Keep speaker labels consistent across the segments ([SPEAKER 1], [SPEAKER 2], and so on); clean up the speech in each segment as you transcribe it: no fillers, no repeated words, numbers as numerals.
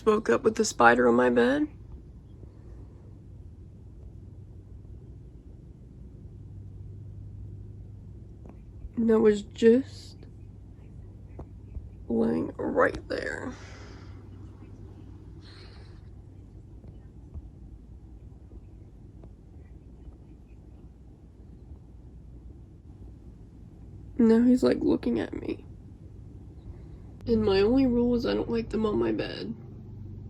[SPEAKER 1] just woke up with a spider on my bed. And that was just laying right there. Now he's like looking at me. And my only rule is I don't like them on my bed.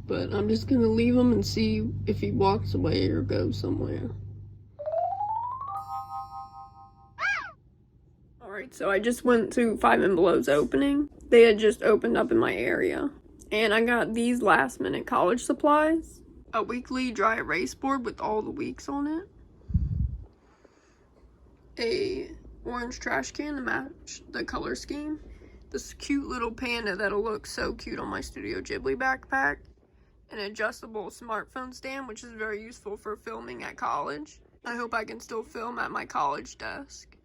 [SPEAKER 1] But I'm just gonna leave him and see if he walks away or goes somewhere. Alright, so I just went to Five and Below's opening. They had just opened up in my area. And I got these last minute college supplies. A weekly dry erase board with all the weeks on it. A orange trash can to match the color scheme. This cute little panda that'll look so cute on my Studio Ghibli backpack. An adjustable smartphone stand, which is very useful for filming at college. I hope I can still film at my college desk.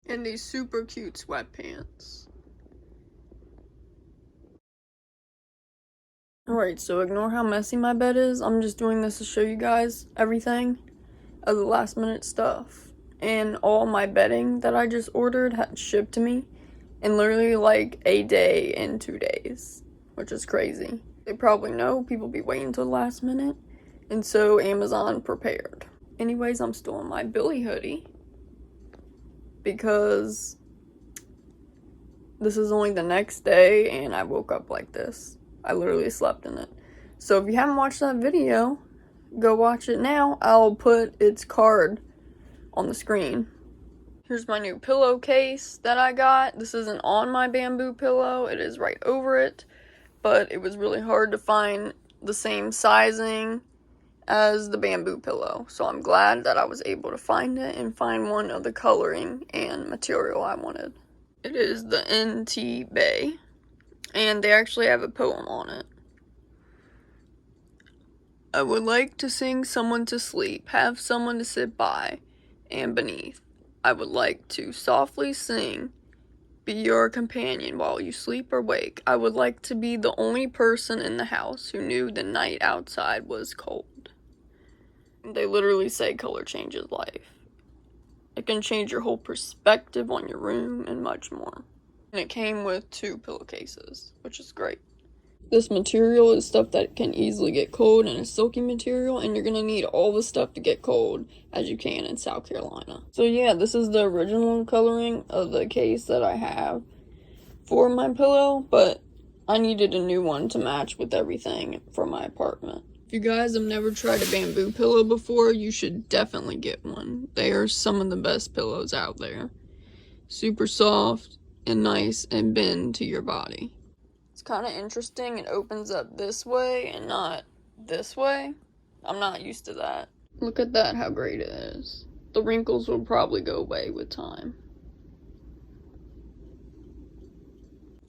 [SPEAKER 1] And these super cute sweatpants. Alright, so ignore how messy my bed is. I'm just doing this to show you guys everything of the last minute stuff. And all my bedding that I just ordered had shipped to me in literally like a day and 2 days, which is crazy. They probably know people be waiting till the last minute, and so Amazon prepared. Anyways, I'm still in my Billy hoodie because this is only the next day and I woke up like this. I literally slept in it. So if you haven't watched that video, go watch it now. I'll put its card on the screen. Here's my new pillowcase that I got. This isn't on my bamboo pillow. It is right over it. But it was really hard to find the same sizing as the bamboo pillow. So I'm glad that I was able to find it and find one of the coloring and material I wanted. It is the NT Bay. And they actually have a poem on it. I would like to sing someone to sleep, have someone to sit by and beneath. I would like to softly sing, be your companion while you sleep or wake. I would like to be the only person in the house who knew the night outside was cold. They literally say color changes life. It can change your whole perspective on your room and much more. And it came with 2 pillowcases, which is great. This material is stuff that can easily get cold and a silky material, and you're gonna need all the stuff to get cold as you can in South Carolina. So yeah, this is the original coloring of the case that I have for my pillow, but I needed a new one to match with everything for my apartment. If you guys have never tried a bamboo pillow before, you should definitely get one. They are some of the best pillows out there. Super soft and nice and bend to your body. It's kind of interesting. It opens up this way and not this way. I'm not used to that. Look at that, how great it is. The wrinkles will probably go away with time.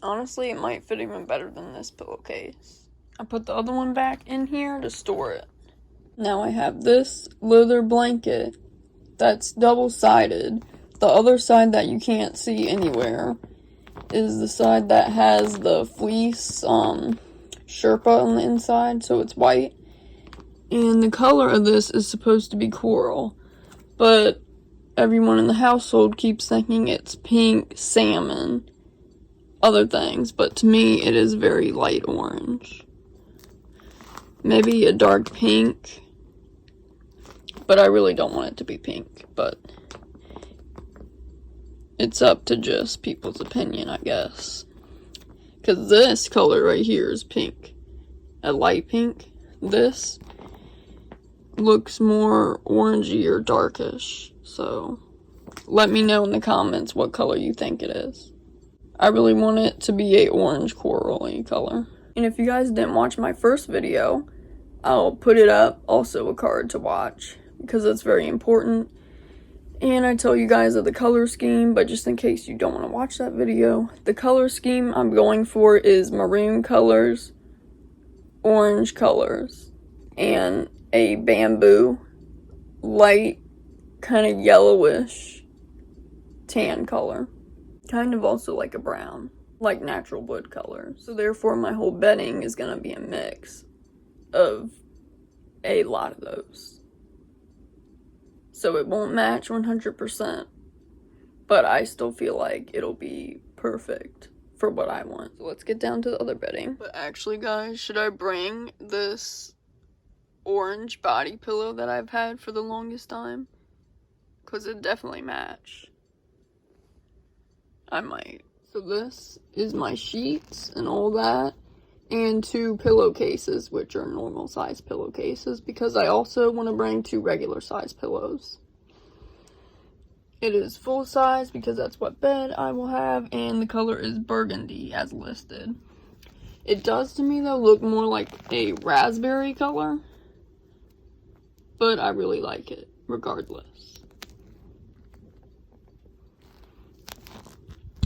[SPEAKER 1] Honestly, it might fit even better than this pillowcase. I put the other one back in here to store it. Now I have this leather blanket that's double-sided. The other side that you can't see anywhere is the side that has the fleece Sherpa on the inside, so it's white. And the color of this is supposed to be coral, but everyone in the household keeps thinking it's pink salmon, other things, but to me it is very light orange. Maybe a dark pink, but I really don't want it to be pink, but it's up to just people's opinion, I guess. Because this color right here is pink. A light pink. This looks more orangey or darkish. So, let me know in the comments what color you think it is. I really want it to be a orange corally color. And if you guys didn't watch my first video, I'll put it up, also a card to watch, because it's very important. And I tell you guys of the color scheme, but just in case you don't want to watch that video, the color scheme I'm going for is maroon colors, orange colors, and a bamboo, light, kind of yellowish tan color. Kind of also like a brown, like natural wood color. So therefore my whole bedding is going to be a mix of a lot of those. So it won't match 100%, but I still feel like it'll be perfect for what I want. So let's get down to the other bedding. But actually, guys, should I bring this orange body pillow that I've had for the longest time? Because it definitely match. I might. So this is my sheets and all that, and 2 pillowcases, which are normal size pillowcases, because I also want to bring 2 regular size pillows. It is full size because that's what bed I will have, and the color is burgundy as listed. It does to me though look more like a raspberry color, but I really like it regardless.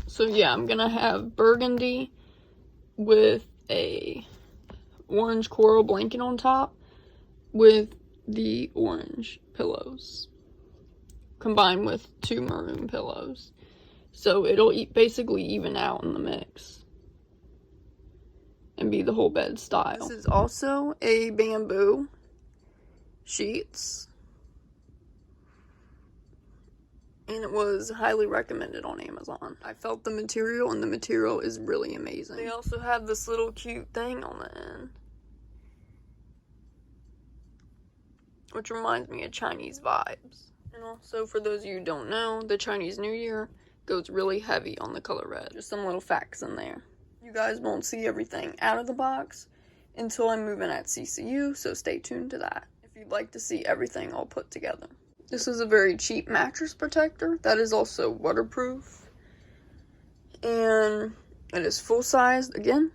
[SPEAKER 1] So yeah, I'm gonna have burgundy with a orange coral blanket on top with the orange pillows combined with 2 maroon pillows. So it'll basically even out in the mix and be the whole bed style. This is also a bamboo sheets, and it was highly recommended on Amazon. I felt the material, and the material is really amazing. They also have this little cute thing on the end, which reminds me of Chinese vibes. And also, for those of you who don't know, the Chinese New Year goes really heavy on the color red. Just some little facts in there. You guys won't see everything out of the box until I move in at CCU, so stay tuned to that if you'd like to see everything all put together. This is a very cheap mattress protector that is also waterproof, and it is full size again,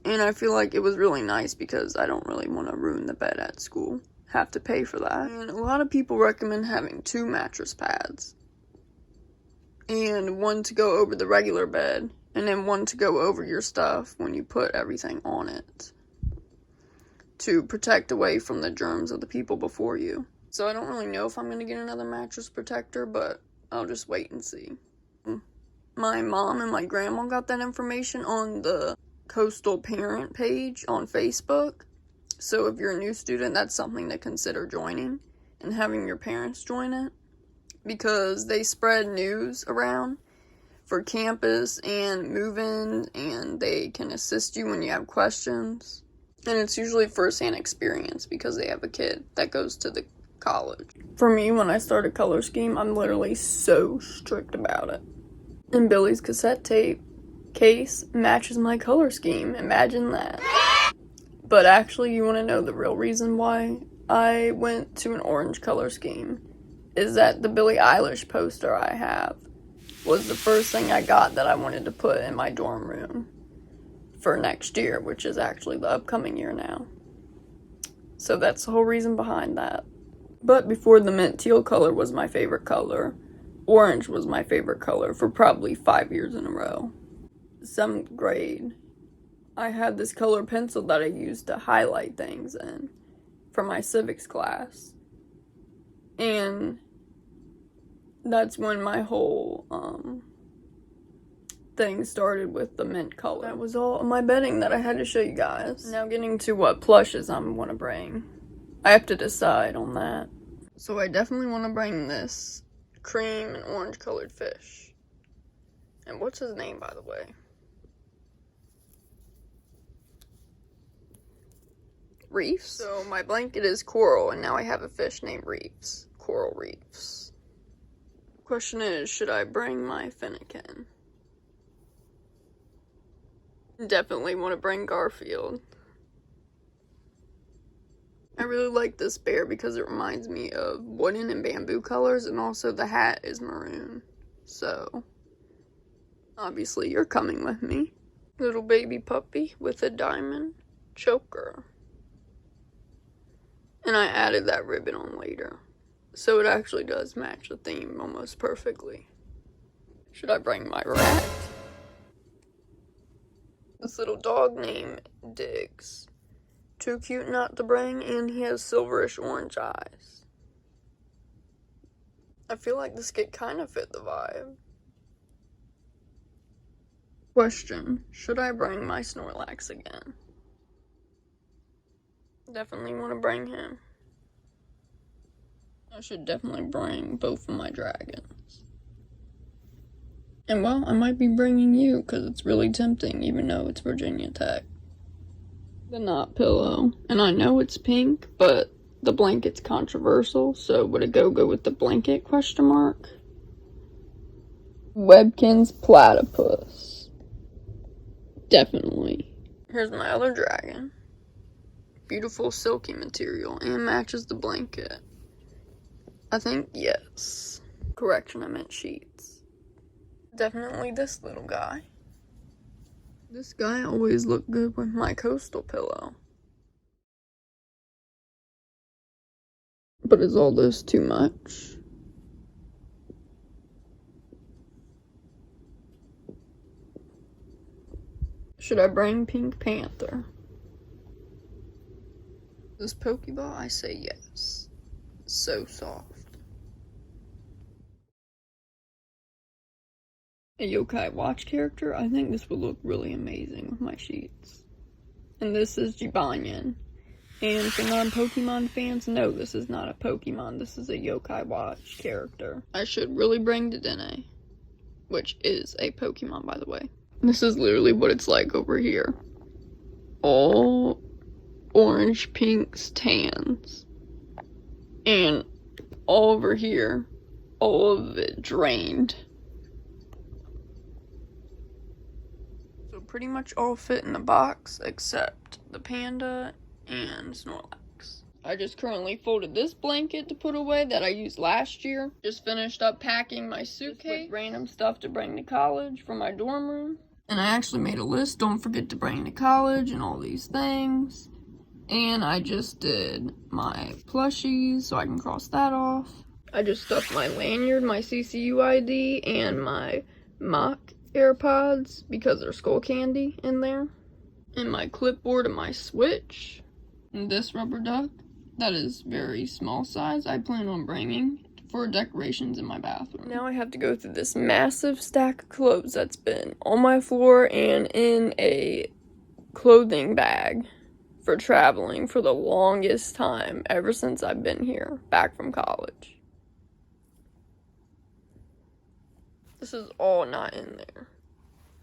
[SPEAKER 1] and I feel like it was really nice because I don't really want to ruin the bed at school, have to pay for that. And a lot of people recommend having 2 mattress pads, and 1 to go over the regular bed, and then 1 to go over your stuff when you put everything on it, to protect away from the germs of the people before you. So I don't really know if I'm going to get another mattress protector, but I'll just wait and see. My mom and my grandma got that information on the Coastal Parent page on Facebook. So if you're a new student, that's something to consider joining and having your parents join it, because they spread news around for campus and move-in, and they can assist you when you have questions. And it's usually first-hand experience because they have a kid that goes to the college. For me, when I start a color scheme, I'm literally so strict about it. And Billy's cassette tape case matches my color scheme. Imagine that. But actually, you want to know the real reason why I went to an orange color scheme? Is that the Billie Eilish poster I have was the first thing I got that I wanted to put in my dorm room for next year, which is actually the upcoming year now. So that's the whole reason behind that. But before, the mint teal color was my favorite color. Orange was my favorite color for probably 5 years in a row. 7th grade, I had this color pencil that I used to highlight things in for my civics class. And that's when my whole thing started with the mint color. That was all my bedding that I had to show you guys. Now getting to what plushes I'm going to bring. I have to decide on that. So I definitely want to bring this cream and orange colored fish. And what's his name, by the way? Reefs. So my blanket is coral, and now I have a fish named Reefs. Coral Reefs. Question is, should I bring my Finnegan? Definitely want to bring Garfield. I really like this bear because it reminds me of wooden and bamboo colors, and also the hat is maroon. So, obviously you're coming with me. Little baby puppy with a diamond choker. And I added that ribbon on later. So it actually does match the theme almost perfectly. Should I bring my rat? This little dog named Diggs. Too cute not to bring, and he has silverish orange eyes. I feel like this could kind of fit the vibe. Question, should I bring my Snorlax again? Definitely want to bring him. I should definitely bring both of my dragons. And well, I might be bringing you because it's really tempting, even though it's Virginia Tech. The knot pillow. And I know it's pink, but the blanket's controversial, so would it go with the blanket, question mark? Webkin's platypus. Definitely. Here's my other dragon. Beautiful silky material and matches the blanket. I think yes. Correction, I meant sheets. Definitely this little guy. This guy always looked good with my coastal pillow. But is all this too much? Should I bring Pink Panther? This Pokeball, I say yes. So soft. A Yokai Watch character, I think this would look really amazing with my sheets. And this is Jibanyan. And for non-Pokemon fans, no, this is not a Pokemon, this is a Yokai Watch character. I should really bring Dedenne, which is a Pokemon, by the way. This is literally what it's like over here. All orange, pinks, tans. And all over here, all of it drained. So pretty much all fit in the box except the panda and Snorlax. I just currently folded this blanket to put away that I used last year. Just finished up packing my suitcase with random stuff to bring to college from my dorm room. And I actually made a list, don't forget to bring to college and all these things. And I just did my plushies so I can cross that off. I just stuffed my lanyard, my CCU ID, and my mock AirPods because they're skull candy in there. And my clipboard and my Switch. And this rubber duck, that is very small size, I plan on bringing for decorations in my bathroom. Now I have to go through this massive stack of clothes that's been on my floor and in a clothing bag for traveling for the longest time ever since I've been here, back from college. This is all not in there.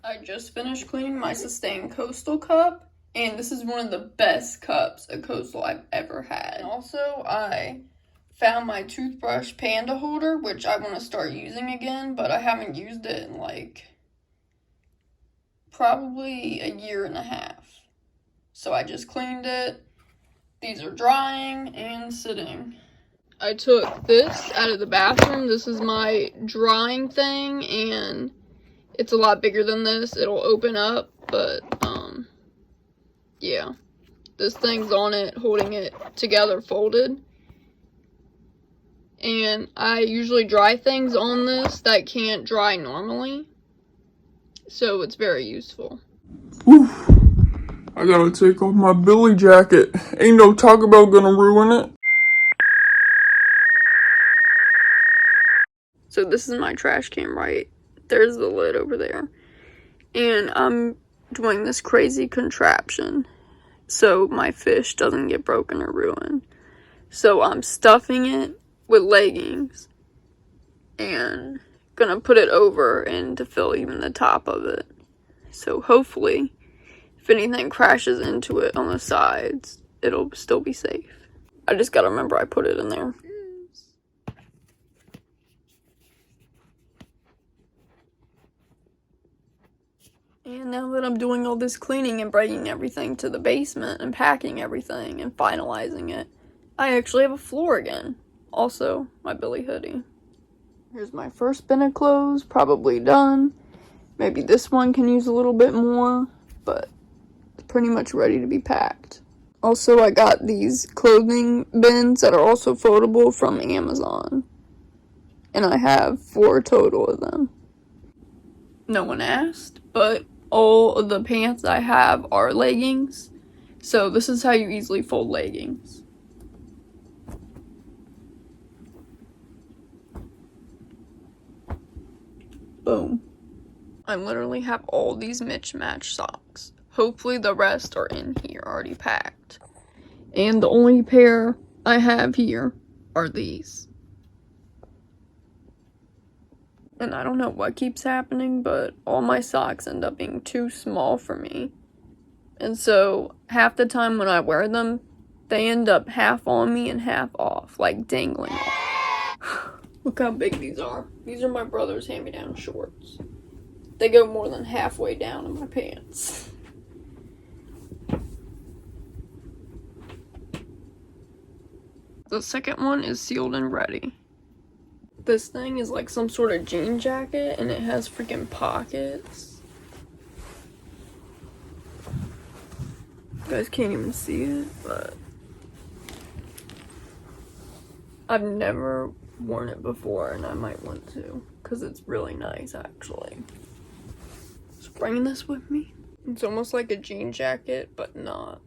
[SPEAKER 1] I just finished cleaning my Sustain Coastal cup, and this is one of the best cups of Coastal I've ever had. And also, I found my toothbrush panda holder, which I want to start using again, but I haven't used it in like probably a year and a half. So I just cleaned it. These are drying and sitting. I took this out of the bathroom. This is my drying thing, and it's a lot bigger than this. It'll open up, but yeah. This thing's on it, holding it together folded. And I usually dry things on this that can't dry normally. So it's very useful.
[SPEAKER 2] Oof. I gotta take off my Billy jacket. Ain't no Taco Bell gonna ruin it.
[SPEAKER 1] So this is my trash can, right? There's the lid over there. And I'm doing this crazy contraption so my fish doesn't get broken or ruined. So I'm stuffing it with leggings and gonna put it over and to fill even the top of it. So hopefully, if anything crashes into it on the sides, it'll still be safe. I just gotta remember I put it in there. And now that I'm doing all this cleaning and bringing everything to the basement and packing everything and finalizing it, I actually have a floor again. Also, my Billy hoodie. Here's my first bin of clothes, probably done. Maybe this one can use a little bit more, but It's pretty much ready to be packed. Also, I got these clothing bins that are also foldable from Amazon. And I have 4 total of them. No one asked, but all of the pants I have are leggings. So this is how you easily fold leggings. Boom. I literally have all these mismatched socks. Hopefully the rest are in here already packed. And the only pair I have here are these. And I don't know what keeps happening, but all my socks end up being too small for me. And so half the time when I wear them, they end up half on me and half off, like dangling off. Look how big these are. These are my brother's hand-me-down shorts. They go more than halfway down in my pants. The second one is sealed and ready. This thing is like some sort of jean jacket, and it has freaking pockets. You guys can't even see it, but I've never worn it before, and I might want to, because it's really nice, actually. Just bringing this with me. It's almost like a jean jacket, but not.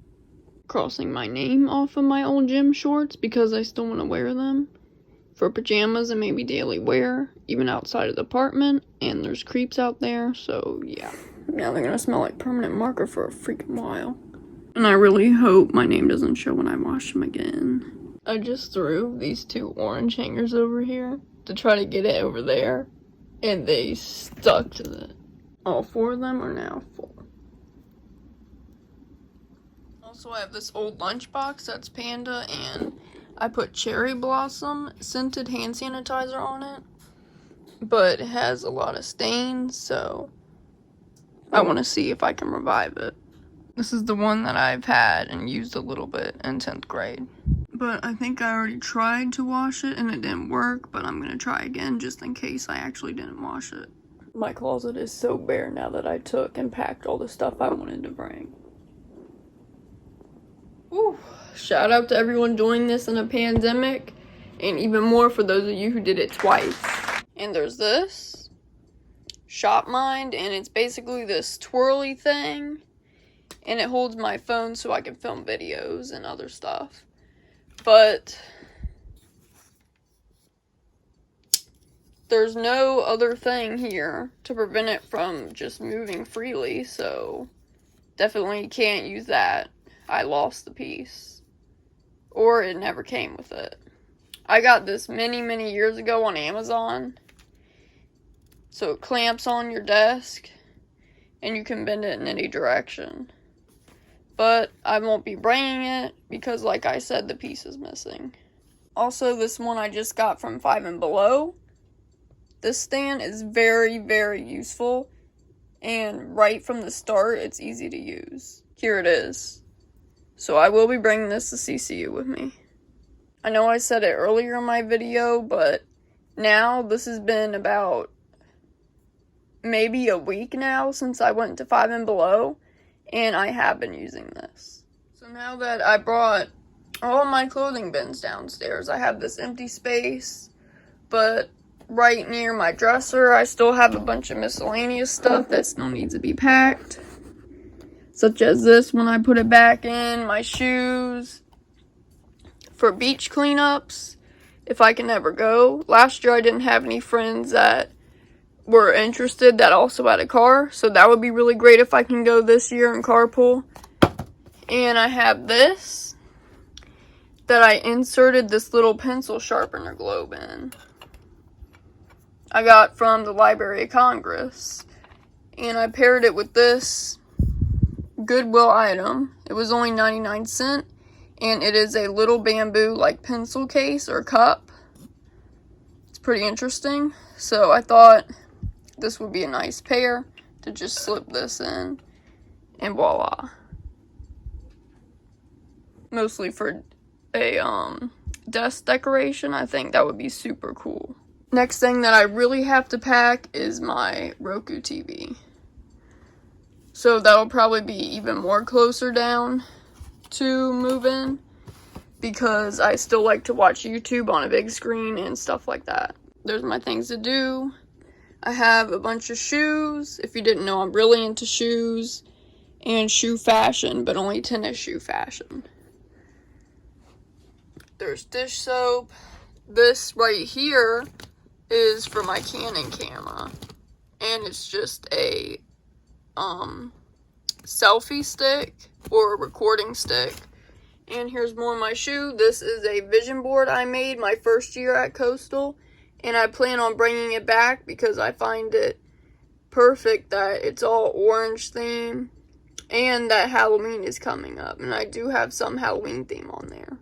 [SPEAKER 1] Crossing my name off of my old gym shorts because I still want to wear them for pajamas and maybe daily wear, even outside of the apartment, and there's creeps out there, so yeah. Now they're gonna smell like permanent marker for a freaking while. And I really hope my name doesn't show when I wash them again. I just threw these 2 orange hangers over here to try to get it over there, and they stuck to it. All 4 of them are now full. Also, I have this old lunchbox that's Panda, and I put Cherry Blossom scented hand sanitizer on it, but it has a lot of stains, so I want to see if I can revive it. This is the one that I've had and used a little bit in 10th grade. But I think I already tried to wash it and it didn't work, but I'm going to try again just in case I actually didn't wash it. My closet is so bare now that I took and packed all the stuff I wanted to bring. Whew. Shout out to everyone doing this in a pandemic, and even more for those of you who did it twice. And there's this ShopMind, and it's basically this twirly thing, and it holds my phone so I can film videos and other stuff. But there's no other thing here to prevent it from just moving freely, so definitely can't use that. I lost the piece. Or it never came with it. I got this many years ago on Amazon. So it clamps on your desk, and you can bend it in any direction. But I won't be bringing it because, like I said, the piece is missing. Also, this one I just got from Five and Below. This stand is very useful, and right from the start, it's easy to use. Here it is. So I will be bringing this to CCU with me. I know I said it earlier in my video, but now this has been about maybe a week now since I went to Five and Below, and I have been using this. So now that I brought all my clothing bins downstairs, I have this empty space, but right near my dresser, I still have a bunch of miscellaneous stuff that still needs to be packed. Such as this when I put it back in, my shoes, for beach cleanups, if I can ever go. Last year I didn't have any friends that were interested that also had a car, so that would be really great if I can go this year and carpool. And I have this, that I inserted this little pencil sharpener globe in. I got from the Library of Congress, and I paired it with this Goodwill item. It was only 99 cents, and it is a little bamboo like pencil case or cup. It's pretty interesting, so I thought this would be a nice pair to just slip this in, and voila. Mostly for a desk decoration, I think that would be super cool. Next thing that I really have to pack is my Roku TV. So that'll probably be even more closer down to move in, because I still like to watch YouTube on a big screen and stuff like that. There's my things to do. I have a bunch of shoes. If you didn't know, I'm really into shoes and shoe fashion, but only tennis shoe fashion. There's dish soap. This right here is for my Canon camera, and it's just a selfie stick or a recording stick. And here's more of my shoe. This is a vision board I made my first year at Coastal, and I plan on bringing it back because I find it perfect that it's all orange theme and that Halloween is coming up, and I do have some Halloween theme on there.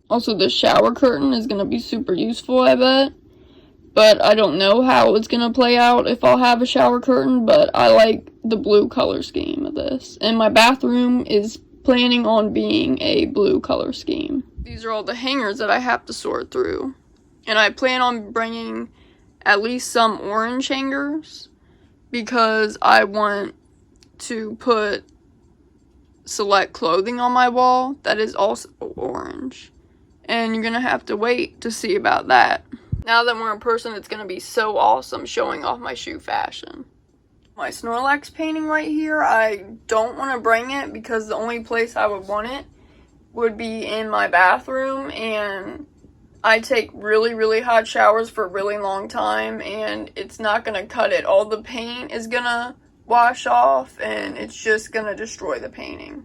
[SPEAKER 1] Also, the shower curtain is going to be super useful, I bet. But I don't know how it's going to play out if I'll have a shower curtain, but I like the blue color scheme of this. And my bathroom is planning on being a blue color scheme. These are all the hangers that I have to sort through. And I plan on bringing at least some orange hangers, because I want to put select clothing on my wall that is also orange. And you're going to have to wait to see about that. Now that we're in person, it's going to be so awesome showing off my shoe fashion. My Snorlax painting right here, I don't want to bring it because the only place I would want it would be in my bathroom, and I take really, really hot showers for a really long time, and it's not going to cut it. All the paint is going to wash off, and it's just going to destroy the painting.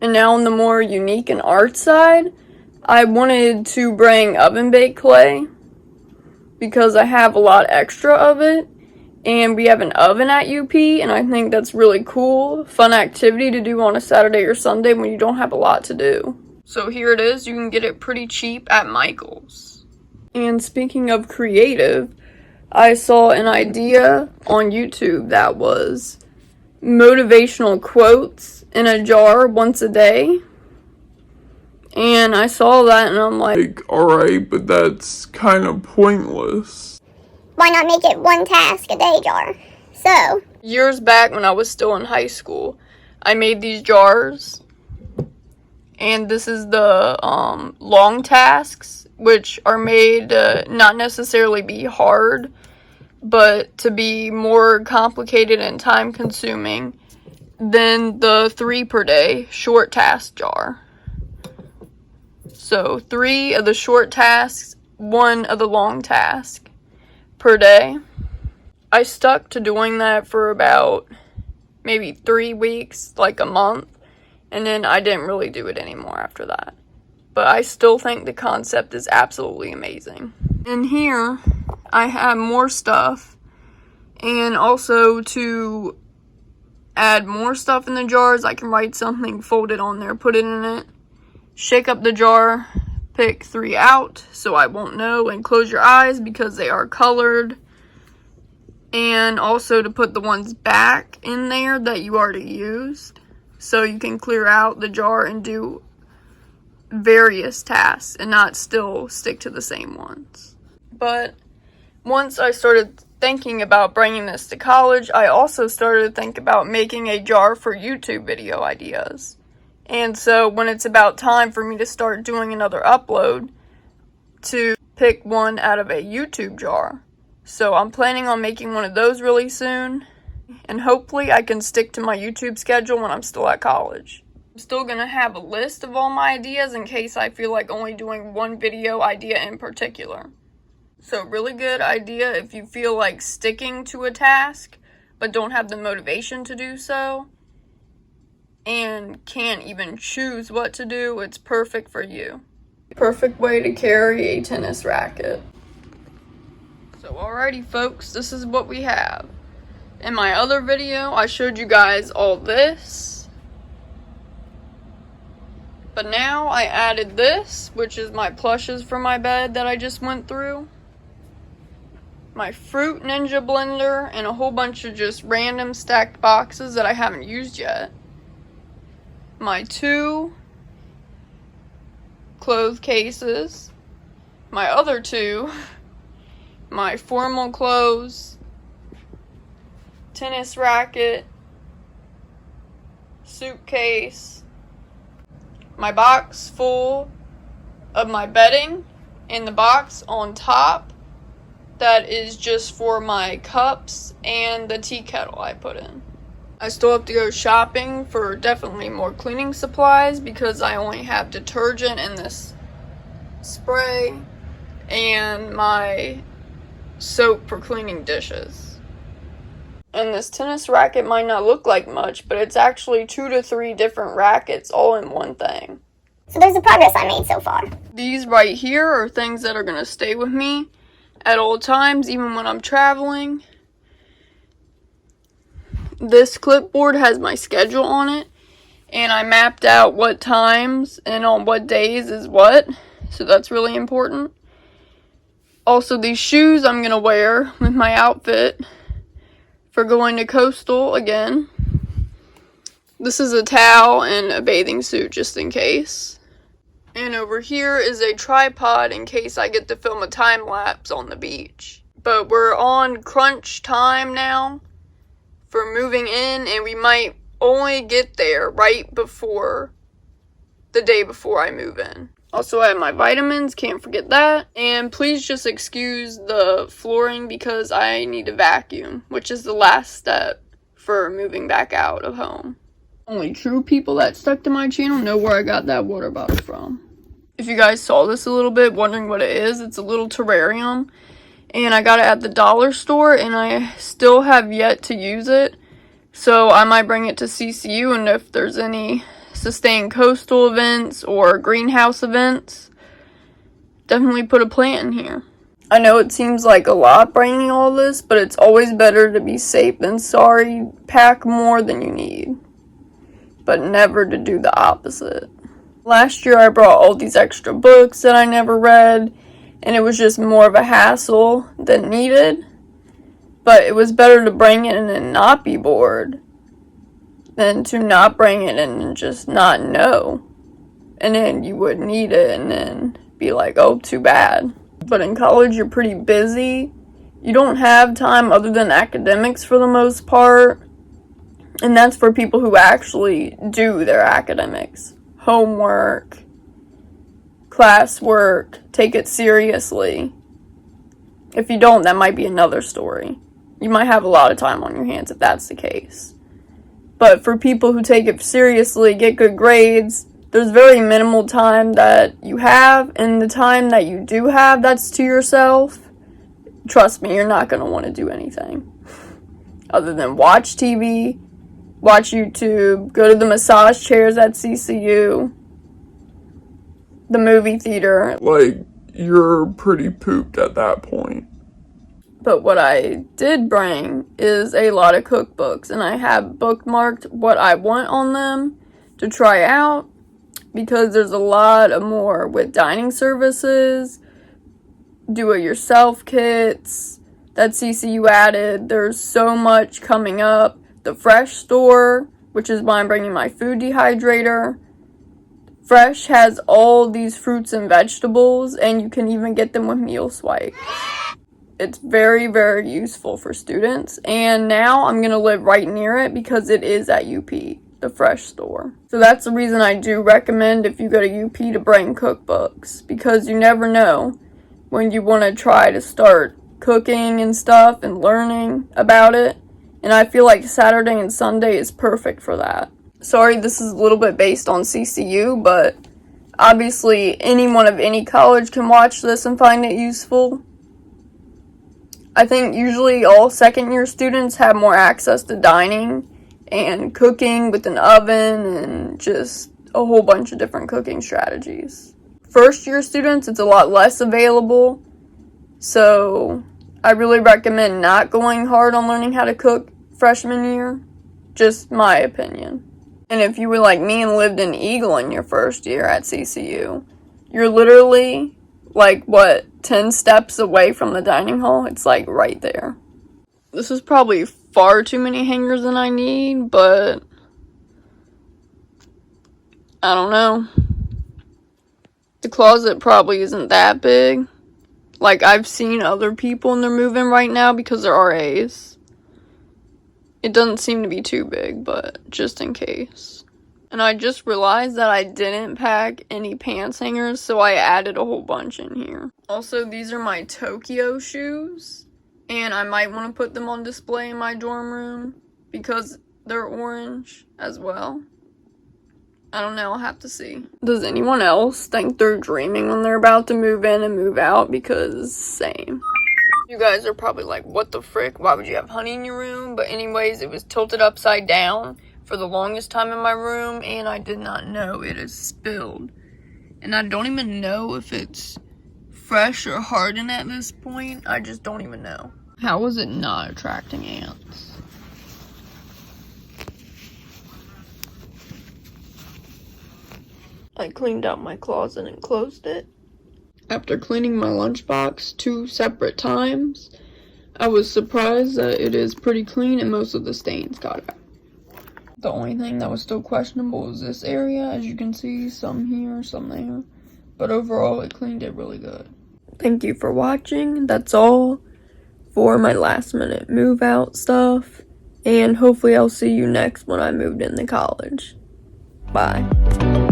[SPEAKER 1] And now on the more unique and art side, I wanted to bring oven baked clay because I have a lot extra of it, and we have an oven at UP, and I think that's really cool, fun activity to do on a Saturday or Sunday when you don't have a lot to do. So here it is. You can get it pretty cheap at Michael's. And speaking of creative, I saw an idea on YouTube that was motivational quotes in a jar once a day. And I saw that and I'm like,
[SPEAKER 2] alright, but that's kind of pointless.
[SPEAKER 3] Why not make it one task a day jar? So,
[SPEAKER 1] years back when I was still in high school, I made these jars. And this is the long tasks, which are made to not necessarily be hard, but to be more complicated and time consuming than the 3 per day short task jar. So 3 of the short tasks, 1 of the long task per day. I stuck to doing that for about maybe 3 weeks, like a month, and then I didn't really do it anymore after that. But I still think the concept is absolutely amazing. And here, I have more stuff, and also to add more stuff in the jars, I can write something, fold it on there, put it in it, shake up the jar, pick 3 out so I won't know, and close your eyes because they are colored. And also to put the ones back in there that you already used, so you can clear out the jar and do various tasks and not still stick to the same ones. But once I started thinking about bringing this to college, I also started to think about making a jar for YouTube video ideas. And so when it's about time for me to start doing another upload, to pick one out of a YouTube jar. So I'm planning on making one of those really soon, and hopefully I can stick to my YouTube schedule when I'm still at college. I'm still going to have a list of all my ideas in case I feel like only doing one video idea in particular. So really good idea if you feel like sticking to a task but don't have the motivation to do so and can't even choose what to do. It's perfect for you. Perfect way to carry a tennis racket. So alrighty folks, this is what we have. In my other video, I showed you guys all this. But now I added this, which is my plushes for my bed that I just went through. My Fruit Ninja blender and a whole bunch of just random stacked boxes that I haven't used yet. My 2 clothes cases. My other 2. My formal clothes, tennis racket, suitcase, my box full of my bedding, and the box on top that is just for my cups and the tea kettle I put in. I still have to go shopping for definitely more cleaning supplies because I only have detergent and this spray and my soap for cleaning dishes. And this tennis racket might not look like much, but it's actually 2 to 3 different rackets all in one thing.
[SPEAKER 3] So there's the progress I made so far.
[SPEAKER 1] These right here are things that are going to stay with me at all times, even when I'm traveling. This clipboard has my schedule on it, and I mapped out what times and on what days is what, so that's really important. Also, these shoes I'm going to wear with my outfit for going to Coastal again. This is a towel and a bathing suit just in case. And over here is a tripod in case I get to film a time lapse on the beach. But we're on crunch time now for moving in, and we might only get there right before the day before I move in. Also, I have my vitamins, can't forget that. And please just excuse the flooring because I need to vacuum, which is the last step for moving back out of home. Only true people that stuck to my channel know where I got that water bottle from. If you guys saw this a little bit, wondering what it is, it's a little terrarium. And I got it at the dollar store, and I still have yet to use it. So I might bring it to CCU, and if there's any Sustain Coastal events or greenhouse events, definitely put a plant in here. I know it seems like a lot bringing all this, but it's always better to be safe than sorry. Pack more than you need, but never to do the opposite. Last year I brought all these extra books that I never read, and it was just more of a hassle than needed. But it was better to bring it and not be bored than to not bring it and just not know. And then you would need it and then be like, oh, too bad. But in college you're pretty busy. You don't have time other than academics for the most part. And that's for people who actually do their academics. Homework, classwork, take it seriously. If you don't, that might be another story. You might have a lot of time on your hands if that's the case. But for people who take it seriously, get good grades, there's very minimal time that you have, and the time that you do have that's to yourself, trust me, you're not going to want to do anything other than watch TV, watch YouTube, go to the massage chairs at CCU, the movie theater.
[SPEAKER 2] Like, you're pretty pooped at that point.
[SPEAKER 1] But what I did bring is a lot of cookbooks, and I have bookmarked what I want on them to try out, because there's a lot of more with dining services, do-it-yourself kits that CCU added. There's so much coming up. The Fresh store, which is why I'm bringing my food dehydrator. Fresh has all these fruits and vegetables, and you can even get them with meal swipes. It's very, very useful for students, and now I'm going to live right near it because it is at UP, the Fresh store. So that's the reason I do recommend, if you go to UP, to bring cookbooks, because you never know when you want to try to start cooking and stuff and learning about it. And I feel like Saturday and Sunday is perfect for that. Sorry, this is a little bit based on CCU, but obviously anyone of any college can watch this and find it useful. I think usually all second-year students have more access to dining and cooking with an oven and just a whole bunch of different cooking strategies. First-year students, it's a lot less available, so I really recommend not going hard on learning how to cook freshman year. Just my opinion. And if you were like me and lived in Eagle in your first year at CCU, you're literally, 10 steps away from the dining hall? It's right there. This is probably far too many hangers than I need, but I don't know. The closet probably isn't that big. I've seen other people and they're moving right now because they're RAs. It doesn't seem to be too big, but just in case. And I just realized that I didn't pack any pants hangers, so I added a whole bunch in here. Also, these are my Tokyo shoes, and I might want to put them on display in my dorm room because they're orange as well. I don't know, I'll have to see. Does anyone else think they're dreaming when they're about to move in and move out? Because same. You guys are probably like, what the frick? Why would you have honey in your room? But anyways, it was tilted upside down for the longest time in my room, and I did not know it is spilled. And I don't even know if it's fresh or hardened at this point. I just don't even know. How was it not attracting ants? I cleaned out my closet and closed it. After cleaning my lunchbox 2 separate times, I was surprised that it is pretty clean and most of the stains got out. The only thing that was still questionable was this area. As you can see, some here, some there. But overall, it cleaned it really good. Thank you for watching. That's all for my last minute move out stuff. And hopefully I'll see you next when I moved into college. Bye.